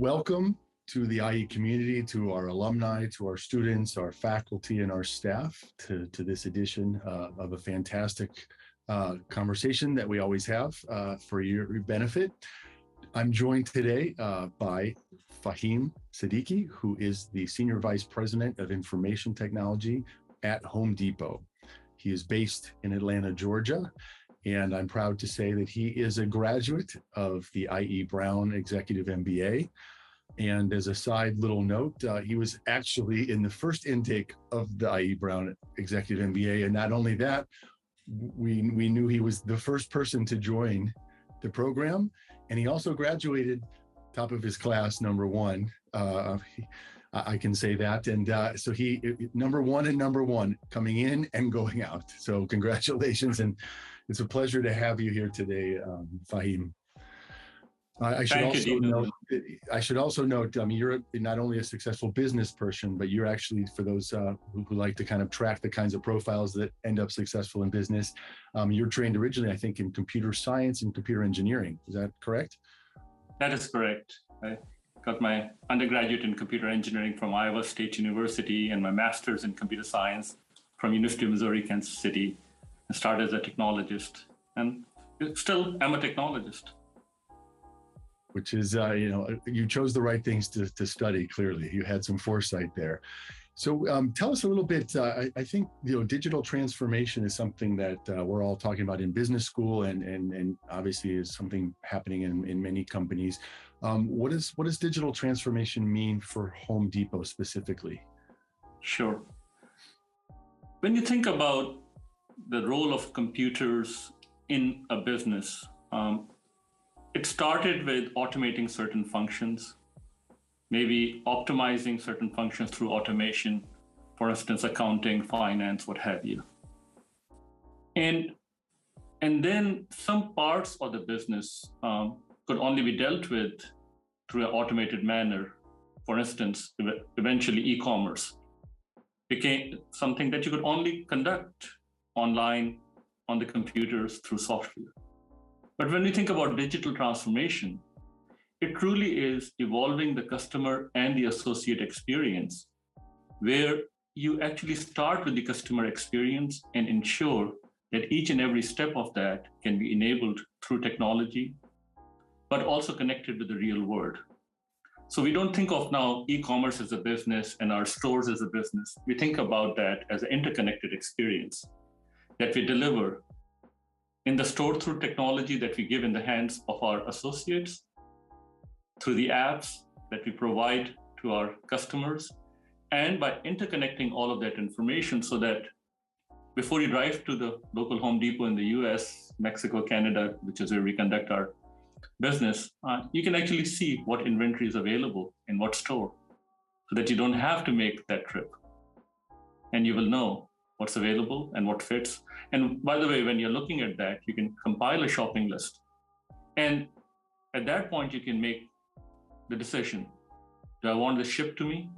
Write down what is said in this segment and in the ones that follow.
Welcome to the IE community, to our alumni, to our students, our faculty, and our staff, to this edition of a fantastic conversation that we always have for your benefit. I'm joined today by Fahim Siddiqui, who is the Senior Vice President of Information Technology at Home Depot. He is based in Atlanta, Georgia, and I'm proud to say that he is a graduate of the IE Brown Executive MBA. And as a side little note, he was actually in the first intake of the IE Brown Executive MBA. And not only that, we knew he was the first person to join the program. And he also graduated top of his class, #1. I can say that. And so he, #1 coming in and going out. So congratulations. And it's a pleasure to have you here today, Fahim. I should also note, you're not only a successful business person, but you're actually, for those who like to kind of track the kinds of profiles that end up successful in business, you're trained originally, I think, in computer science and computer engineering. Is that correct? That is correct. I got my undergraduate in computer engineering from Iowa State University and my master's in computer science from University of Missouri, Kansas City, and started as a technologist. And still am a technologist. Which is, you chose the right things to study, clearly. You had some foresight there. So tell us a little bit, I think, digital transformation is something that we're all talking about in business school and obviously is something happening in many companies. What does digital transformation mean for Home Depot specifically? Sure. When you think about the role of computers in a business, it started with automating certain functions, maybe optimizing certain functions through automation, for instance, accounting, finance, what have you. And then some parts of the business could only be dealt with through an automated manner. For instance, eventually e-commerce became something that you could only conduct online on the computers through software. But when we think about digital transformation, it truly is evolving the customer and the associate experience, where you actually start with the customer experience and ensure that each and every step of that can be enabled through technology, but also connected with the real world. So we don't think of now e-commerce as a business and our stores as a business. We think about that as an interconnected experience that we deliver in the store through technology that we give in the hands of our associates, through the apps that we provide to our customers, and by interconnecting all of that information so that before you drive to the local Home Depot in the US, Mexico, Canada, which is where we conduct our business, you can actually see what inventory is available in what store so that you don't have to make that trip. And you will know what's available and what fits. And by the way, when you're looking at that, you can compile a shopping list. And at that point, you can make the decision. Do I want this shipped to me?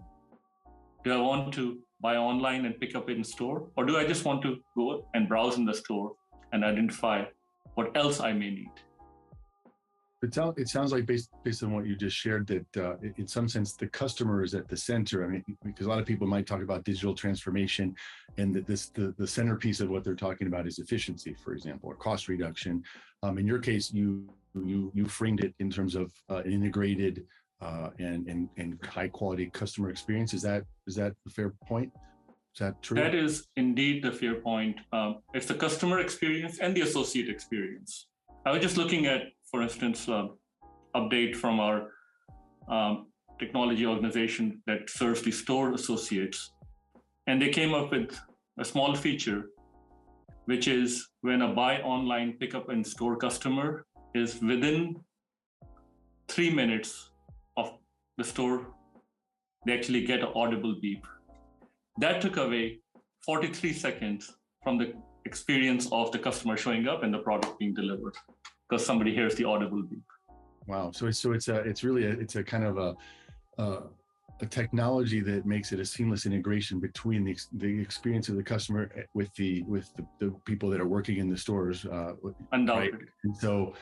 Do I want to buy online and pick up in store? Or do I just want to go and browse in the store and identify what else I may need? It sounds like based on what you just shared that in some sense the customer is at the center. I mean, because a lot of people might talk about digital transformation and that the centerpiece of what they're talking about is efficiency, for example, or cost reduction. In your case, you framed it in terms of an integrated and high quality customer experience. Is that a fair point? Is that true? That is indeed the fair point. It's the customer experience and the associate experience. I was just looking at, for instance, update from our technology organization that serves the store associates. And they came up with a small feature, which is when a buy online, pick up in store customer is within 3 minutes of the store, they actually get an audible beep. That took away 43 seconds from the experience of the customer showing up and the product being delivered, because somebody hears the audible beep. Wow. So it's really a kind of a technology that makes it a seamless integration between the experience of the customer with the people that are working in the stores. Undoubtedly. Right? And so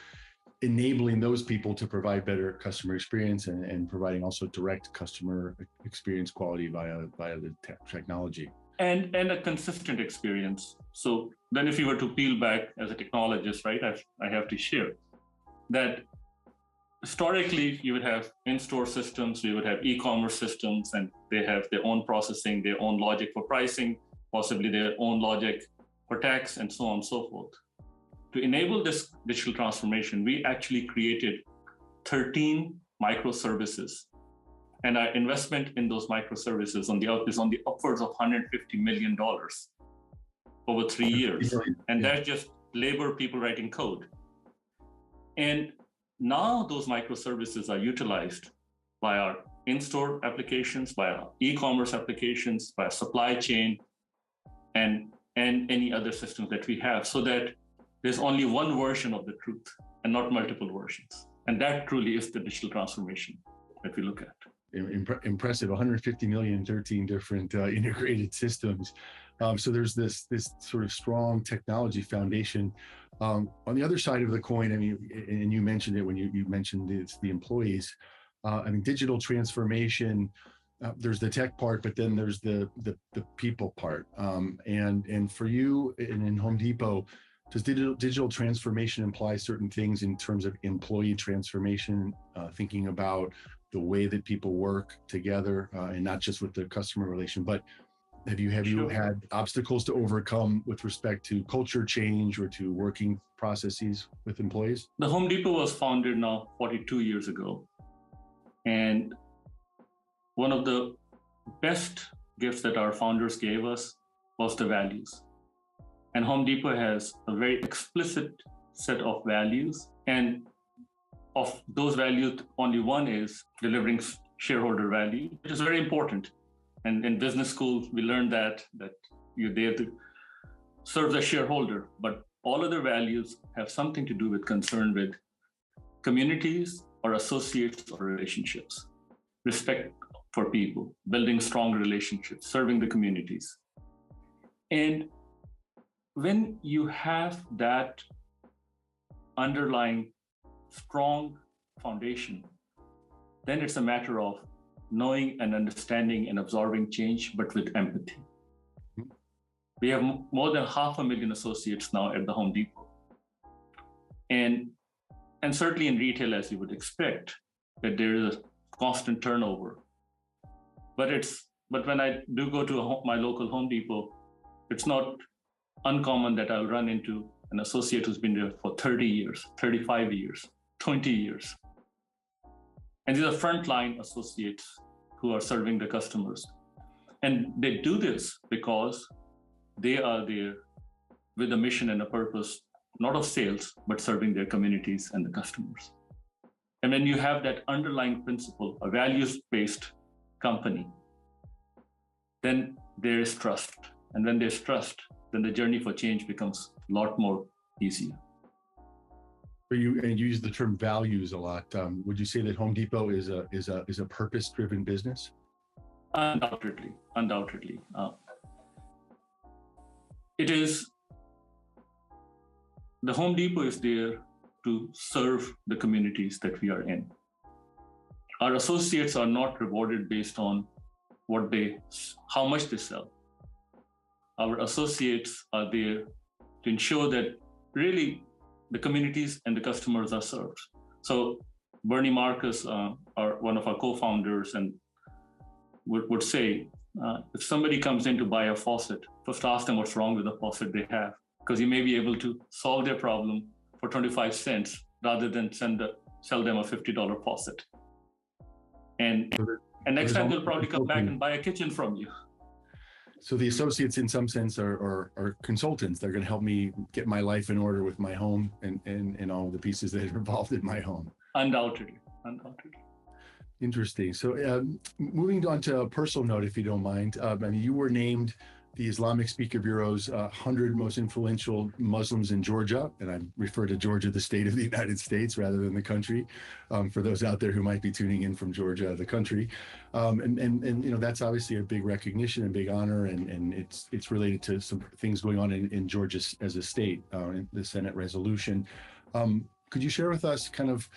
enabling those people to provide better customer experience and providing also direct customer experience quality via the technology. And a consistent experience. So then if you were to peel back as a technologist, right, I have to share that historically you would have in-store systems, you would have e-commerce systems, and they have their own processing, their own logic for pricing, possibly their own logic for tax, and so on and so forth. To enable this digital transformation, we actually created 13 microservices. And our investment in those microservices is on the upwards of $150 million over 3 years. And that's just labor, people writing code. And now those microservices are utilized by our in-store applications, by our e-commerce applications, by our supply chain, and any other systems that we have, so that there's only one version of the truth and not multiple versions. And that truly is the digital transformation that we look at. Impressive, 150 million, 13 different integrated systems. So there's this sort of strong technology foundation. On the other side of the coin, I mean, and you mentioned it when you mentioned it's the employees. I mean, digital transformation, there's the tech part, but then there's the people part. And for you in Home Depot, does digital transformation imply certain things in terms of employee transformation, thinking about the way that people work together, and not just with the customer relation, but have you had obstacles to overcome with respect to culture change or to working processes with employees? The Home Depot was founded now 42 years ago. And one of the best gifts that our founders gave us was the values. And Home Depot has a very explicit set of values. And of those values, only one is delivering shareholder value, which is very important. And in business school, we learned that you're there to serve the shareholder, but all other values have something to do with concern with communities or associates or relationships, respect for people, building strong relationships, serving the communities. And when you have that underlying strong foundation, then it's a matter of knowing and understanding and absorbing change, but with empathy. We have more than 500,000 associates now at the Home Depot. And certainly in retail, as you would expect, that there is a constant turnover. But when I do go to my local Home Depot, it's not uncommon that I'll run into an associate who's been there for 30 years, 35 years, 20 years. And these are frontline associates who are serving the customers. And they do this because they are there with a mission and a purpose, not of sales, but serving their communities and the customers. And when you have that underlying principle, a values-based company, then there is trust. And when there's trust, then the journey for change becomes a lot more easier. You use the term values a lot. Would you say that Home Depot is a purpose-driven business? Undoubtedly. It is. The Home Depot is there to serve the communities that we are in. Our associates are not rewarded based on how much they sell. Our associates are there to ensure that really the communities and the customers are served. So Bernie Marcus, one of our co-founders, and would say, if somebody comes in to buy a faucet, first ask them what's wrong with the faucet they have, because you may be able to solve their problem for 25 cents rather than sell them a $50 faucet. And next time they'll probably come back and buy a kitchen from you. So the associates, in some sense, are consultants. They're going to help me get my life in order with my home and all the pieces that are involved in my home. Undoubtedly. Interesting. So moving on to a personal note, if you don't mind, I mean, you were named the Islamic Speaker Bureau's 100 most influential Muslims in Georgia, and I refer to Georgia, the state of the United States, rather than the country, for those out there who might be tuning in from Georgia, the country. And you know, that's obviously a big recognition and big honor, and it's related to some things going on in Georgia as a state, in the Senate resolution. Could you share with us kind of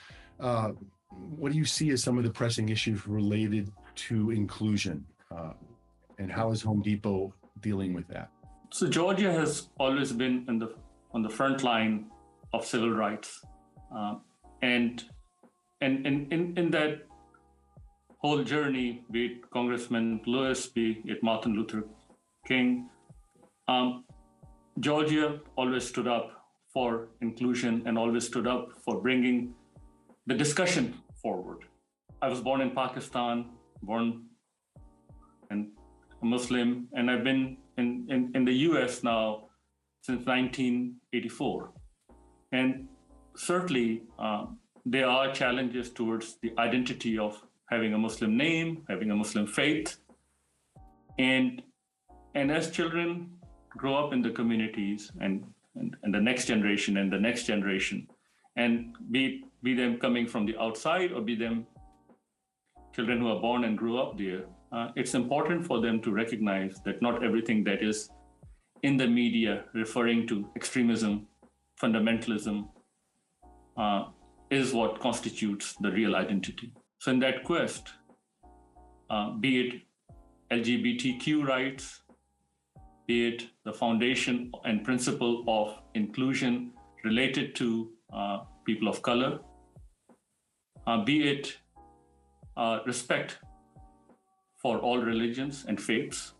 what do you see as some of the pressing issues related to inclusion, and how is Home Depot dealing with that? So Georgia has always been on the front line of civil rights, and in that whole journey, be it Congressman Lewis, be it Martin Luther King, Georgia always stood up for inclusion and always stood up for bringing the discussion forward. I was born in Pakistan, born and a Muslim, and I've been in the US now since 1984. And certainly there are challenges towards the identity of having a Muslim name, having a Muslim faith. And as children grow up in the communities and the next generation and the next generation, and be them coming from the outside or be them children who are born and grew up there, it's important for them to recognize that not everything that is in the media referring to extremism, fundamentalism, is what constitutes the real identity. So in that quest, be it LGBTQ rights, be it the foundation and principle of inclusion related to people of color, be it respect for all religions and faiths.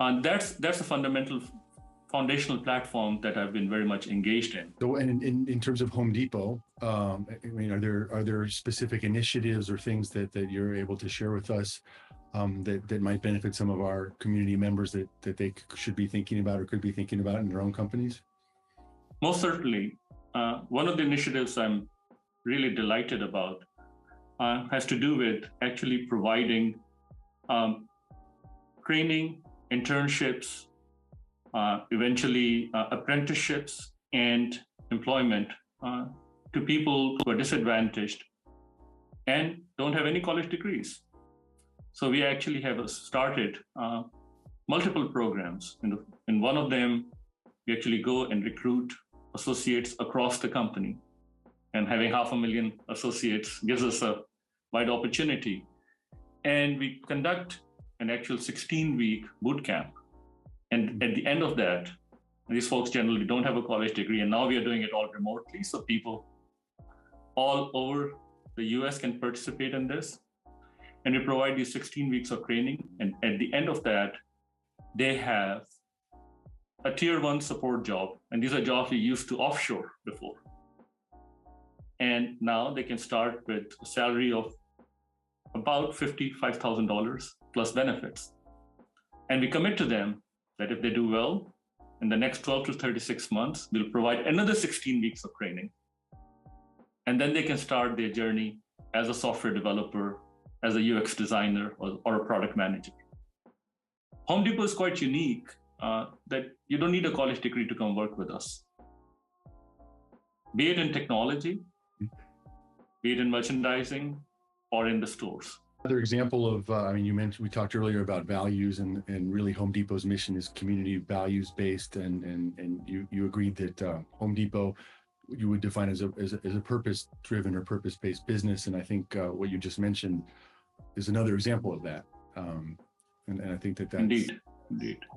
And that's a foundational platform that I've been very much engaged in. So, and in terms of Home Depot, I mean, are there specific initiatives or things that you're able to share with us that might benefit some of our community members that they should be thinking about or could be thinking about in their own companies? Most certainly. One of the initiatives I'm really delighted about has to do with actually providing training, internships, eventually apprenticeships and employment to people who are disadvantaged and don't have any college degrees. So we actually have started multiple programs. In one of them, we actually go and recruit associates across the company. And having 500,000 associates gives us a wide opportunity. And we conduct an actual 16-week boot camp. And at the end of that, these folks generally don't have a college degree, and now we are doing it all remotely, so people all over the US can participate in this. And we provide these 16 weeks of training, and at the end of that, they have a tier 1 support job, and these are jobs we used to offshore before. And now they can start with a salary of about $55,000 plus benefits. And we commit to them that if they do well, in the next 12 to 36 months, we'll provide another 16 weeks of training. And then they can start their journey as a software developer, as a UX designer, or a product manager. Home Depot is quite unique that you don't need a college degree to come work with us. Be it in technology, be it in merchandising, or in the stores. Another example of, I mean, we talked earlier about values, and really Home Depot's mission is community values based, and you agreed that Home Depot you would define as a purpose driven or purpose based business, and I think what you just mentioned is another example of that, and I think that's indeed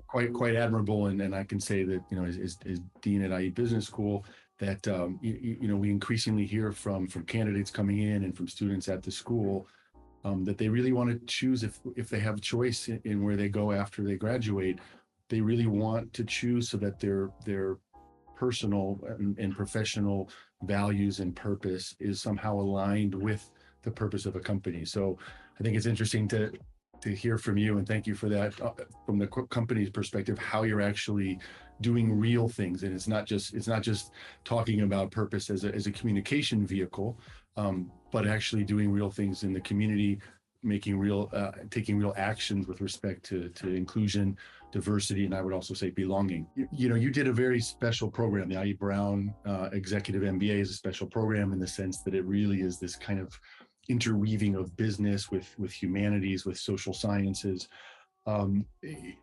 quite admirable, and I can say that as dean at IE Business School that we increasingly hear from candidates coming in and from students at the school. That they really want to choose, if they have a choice in where they go after they graduate, they really want to choose so that their personal and professional values and purpose is somehow aligned with the purpose of a company. So I think it's interesting to hear from you, and thank you for that, from the company's perspective, how you're actually doing real things. And it's not just talking about purpose as a communication vehicle, but actually doing real things in the community, taking real actions with respect to inclusion, diversity, and I would also say belonging. You did a very special program. The IE Brown Executive MBA is a special program in the sense that it really is this kind of interweaving of business with humanities, with social sciences. It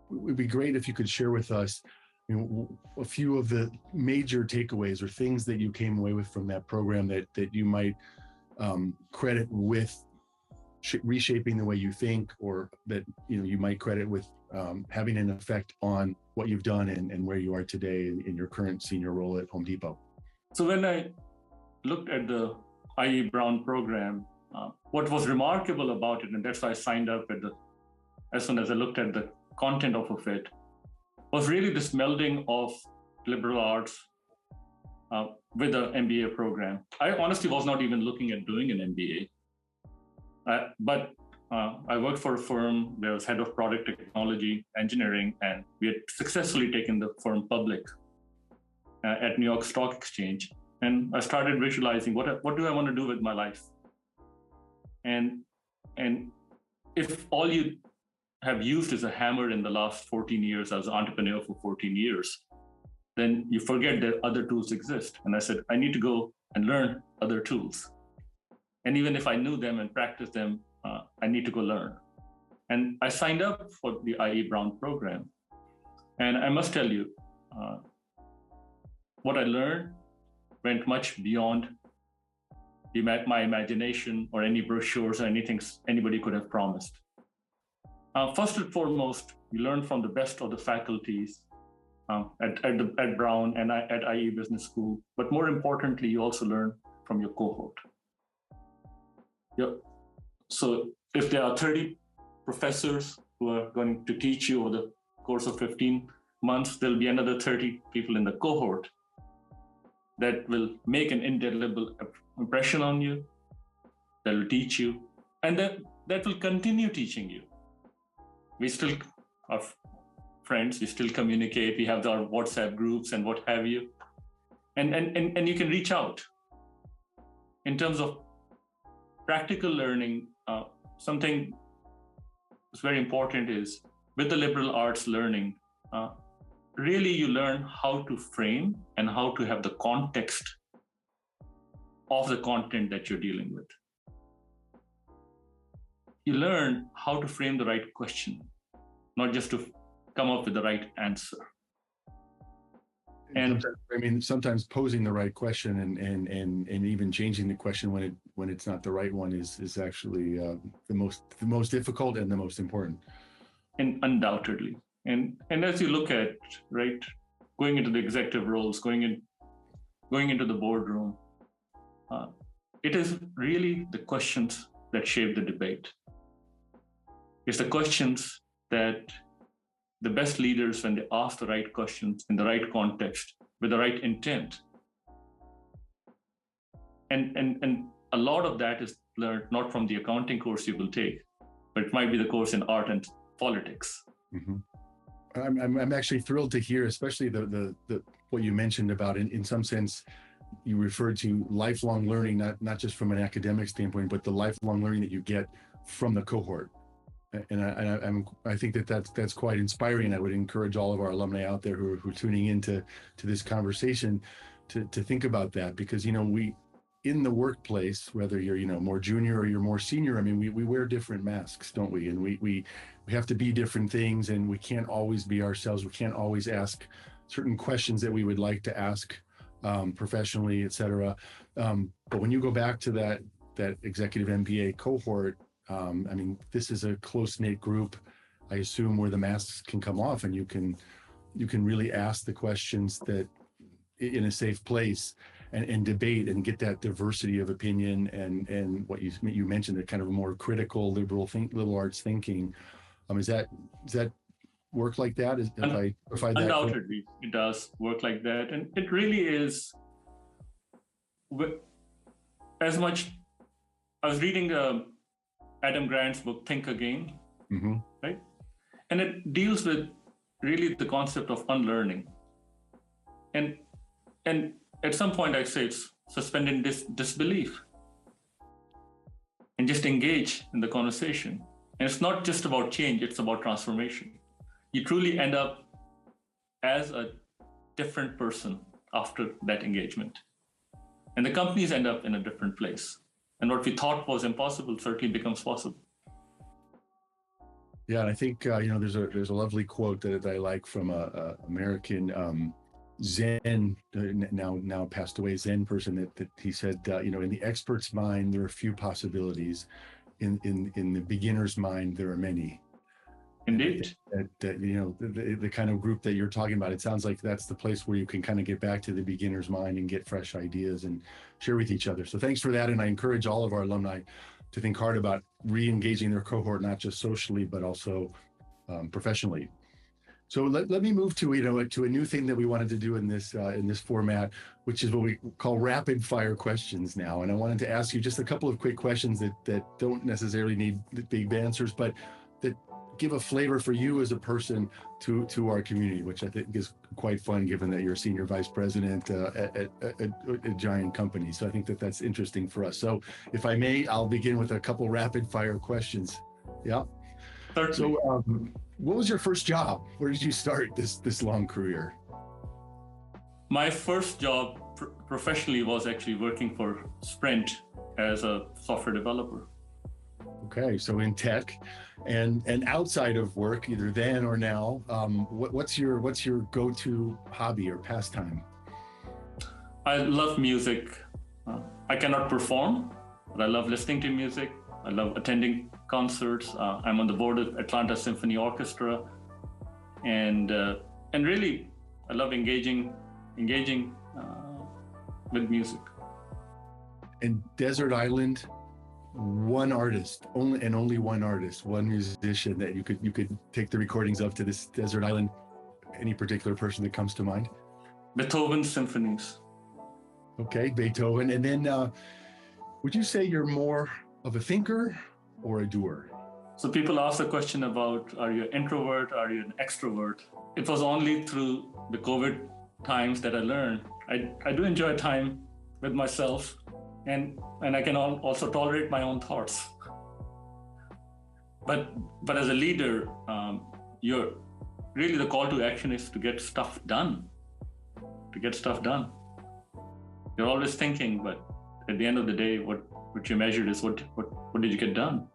would be great if you could share with us a few of the major takeaways or things that you came away with from that program that you might credit with reshaping the way you think, or that you might credit with having an effect on what you've done and where you are today in your current senior role at Home Depot? So when I looked at the IE Brown program, what was remarkable about it, and that's why I signed up as soon as I looked at the content of it, was really this melding of liberal arts with an MBA program. I honestly was not even looking at doing an MBA, but I worked for a firm that was head of product technology engineering, and we had successfully taken the firm public at New York Stock Exchange. And I started visualizing what do I want to do with my life? And if all you have used is a hammer in the last 14 years as an entrepreneur for 14 years, then you forget that other tools exist. And I said, I need to go and learn other tools. And even if I knew them and practiced them, I need to go learn. And I signed up for the IE Brown program. And I must tell you, what I learned went much beyond my imagination or any brochures or anything anybody could have promised. First and foremost, you learn from the best of the faculties at Brown and at IE Business School. But more importantly, you also learn from your cohort. So if there are 30 professors who are going to teach you over the course of 15 months, there'll be another 30 people in the cohort that will make an indelible impression on you, that will teach you, and that will continue teaching you. We still are friends, we still communicate, we have our WhatsApp groups and what have you. And you can reach out. In terms of practical learning, something that's very important is with the liberal arts learning, really you learn how to frame and how to have the context of the content that you're dealing with. You learn how to frame the right question, not just to come up with the right answer. And sometimes posing the right question and even changing the question when it's not the right one is actually the most difficult and the most important. And undoubtedly. And as you look at, right, going into the executive roles, going into the boardroom, it is really the questions that shape the debate. It's the questions that the best leaders, when they ask the right questions in the right context, with the right intent. And a lot of that is learned not from the accounting course you will take, but it might be the course in art and politics. Mm-hmm. I'm actually thrilled to hear, especially the what you mentioned about in some sense, you referred to lifelong learning, not just from an academic standpoint, but the lifelong learning that you get from the cohort. And I think that's quite inspiring. I would encourage all of our alumni out there who are tuning into this conversation to think about that, because we in the workplace, whether you're more junior or you're more senior, we wear different masks, don't we? And we have to be different things, and we can't always be ourselves. We can't always ask certain questions that we would like to ask professionally, et cetera. But when you go back to that executive MBA cohort, this is a close-knit group, I assume, where the masks can come off and you can really ask the questions that in a safe place and debate and get that diversity of opinion and what you mentioned, that kind of a more critical liberal arts thinking. Does that work like that? Undoubtedly, it does work like that. And it really is as much. I was reading Adam Grant's book, Think Again, mm-hmm. right? And it deals with really the concept of unlearning. And at some point I say it's suspending disbelief and just engage in the conversation. And it's not just about change, it's about transformation. You truly end up as a different person after that engagement. And the companies end up in a different place. And what we thought was impossible certainly becomes possible. Yeah, and I think there's a lovely quote that I like from a American Zen now passed away Zen person that he said in the expert's mind there are few possibilities, in the beginner's mind there are many. And I think Indeed. that the kind of group that you're talking about, it sounds like that's the place where you can kind of get back to the beginner's mind and get fresh ideas and share with each other. So thanks for that, and I encourage all of our alumni to think hard about re-engaging their cohort, not just socially but also professionally. So let me move to to a new thing that we wanted to do in this format, which is what we call rapid fire questions now. And I wanted to ask you just a couple of quick questions that don't necessarily need big answers, but that give a flavor for you as a person to our community, which I think is quite fun, given that you're a senior vice president at a giant company. So I think that's interesting for us. So if I may, I'll begin with a couple rapid fire questions. Yeah. Certainly. So what was your first job? Where did you start this long career? My first job professionally was actually working for Sprint as a software developer. Okay, so in tech, and outside of work, either then or now, what's your go-to hobby or pastime? I love music. I cannot perform, but I love listening to music. I love attending concerts. I'm on the board of Atlanta Symphony Orchestra, and really, I love engaging with music. And Desert Island, one artist, only one artist, one musician that you could take the recordings of to this Desert Island. Any particular person that comes to mind? Beethoven symphonies. Okay, Beethoven. And then would you say you're more of a thinker or a doer? So people ask the question about, are you an introvert? Are you an extrovert? It was only through the COVID times that I learned I do enjoy time with myself, and I can also tolerate my own thoughts. But as a leader, you're really, the call to action is to get stuff done. You're always thinking, but at the end of the day, what you measured is what did you get done?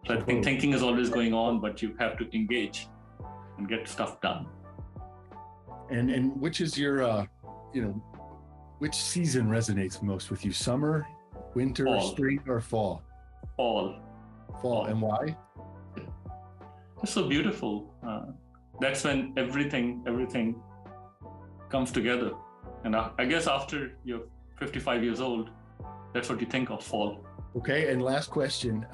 So I think thinking is always going on, but you have to engage and get stuff done. And which is your which season resonates most with you? Summer, winter, Fall. spring, or fall? Fall. And why? It's so beautiful. That's when everything comes together. And I guess after you're 55 years old, that's what you think of, fall. Okay, and last question.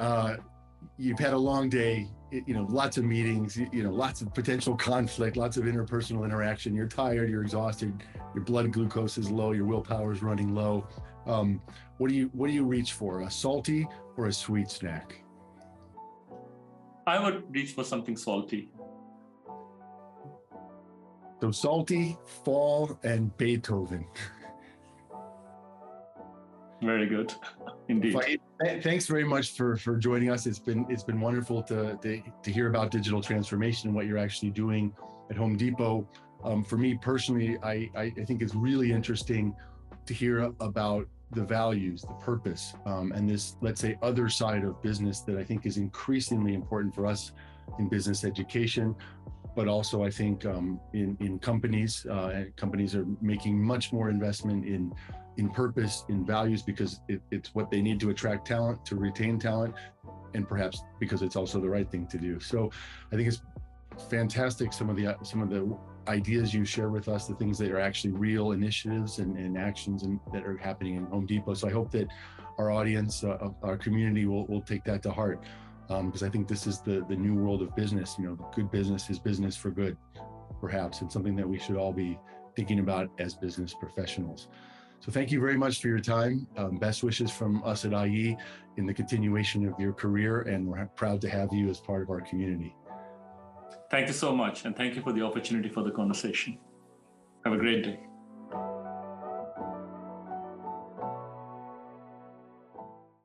You've had a long day, lots of meetings, lots of potential conflict, lots of interpersonal interaction. You're tired, you're exhausted, your blood glucose is low, your willpower is running low. What do you reach for, a salty or a sweet snack? I would reach for something salty. So salty, fall, and Beethoven. Very good, indeed. Thanks very much for joining us. It's been wonderful to hear about digital transformation and what you're actually doing at Home Depot. For me personally, I think it's really interesting to hear about the values, the purpose, and this, let's say, other side of business that I think is increasingly important for us in business education. But also, I think in companies, companies are making much more investment in purpose, in values, because it's what they need to attract talent, to retain talent, and perhaps because it's also the right thing to do. So I think it's fantastic, some of the ideas you share with us, the things that are actually real initiatives and actions that are happening in Home Depot. So I hope that our audience, our community will take that to heart, because I think this is the new world of business. Good business is business for good, perhaps, and something that we should all be thinking about as business professionals. So thank you very much for your time. Best wishes from us at IE in the continuation of your career, and we're proud to have you as part of our community. Thank you so much, and thank you for the opportunity for the conversation. Have a great day.